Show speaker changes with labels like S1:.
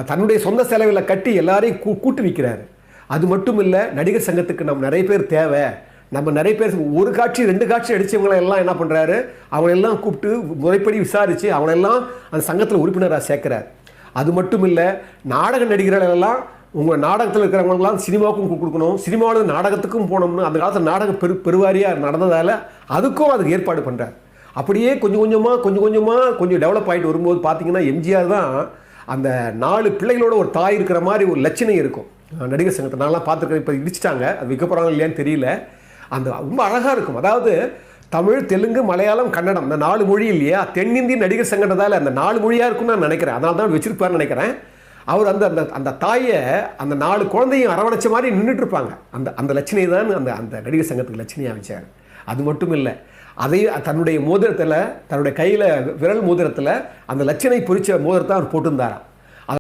S1: தன்னுடைய சொந்த செலவில் கட்டி எல்லாரையும் கூட்டு நிற்கிறாரு. அது மட்டும் இல்லை, நடிகர் சங்கத்துக்கு நம்ம நிறைய பேர் தேவை, நம்ம நிறைய பேர் ஒரு காட்சி 2 காட்சி அடித்தவங்களை எல்லாம் என்ன பண்ணுறாரு, அவங்களெல்லாம் கூப்பிட்டு முறைப்படி விசாரித்து அவங்களெல்லாம் அந்த சங்கத்தில் உறுப்பினராக சேர்க்குறாரு. அது மட்டும் இல்லை, நாடக நடிகர்களெல்லாம் உங்கள் நாடகத்தில் இருக்கிறவங்களாம் சினிமாவுக்கும் கொடுக்கணும், சினிமாவில் நாடகத்துக்கும் போனோம்னு அந்த காலத்தில் நாடகம் பெருவாரியாக நடந்ததால் அதுக்கு ஏற்பாடு பண்ணுறாரு. அப்படியே கொஞ்சம் கொஞ்சம் டெவலப் ஆகிட்டு வரும்போது பார்த்தீங்கன்னா எம்ஜிஆர் தான் அந்த 4 பிள்ளைகளோட ஒரு தாய் இருக்கிற மாதிரி ஒரு லட்சணை இருக்கும் நடிகர் சங்கத்தை. நான்லாம் பார்த்துருக்கேன், இப்போ இடிச்சிட்டாங்க, அது விற்க போகிறாங்க இல்லையான்னு தெரியல. அந்த ரொம்ப அழகாக இருக்கும். அதாவது தமிழ், தெலுங்கு, மலையாளம், கன்னடம் இந்த 4 மொழி இல்லையா, தென்னிந்திய நடிகர் சங்கன்றதால அந்த 4 மொழியாக இருக்கும்னு நான் நினைக்கிறேன். அதனால தான் வச்சிருப்பாருன்னு நினைக்கிறேன். அவர் அந்த அந்த தாயை அந்த 4 குழந்தையும் அரவணைச்ச மாதிரி நின்றுட்டு இருப்பாங்க. அந்த லட்சணை தான் அந்த நடிகர் சங்கத்துக்கு லட்சணையாக வச்சார். அது மட்டும் இல்லை, அதை தன்னுடைய மோதிரத்தில், தன்னுடைய கையில் விரல் மோதிரத்தில் அந்த லட்சணை பொறிச்ச மோதிரத்தை அவர் போட்டிருந்தாராம்.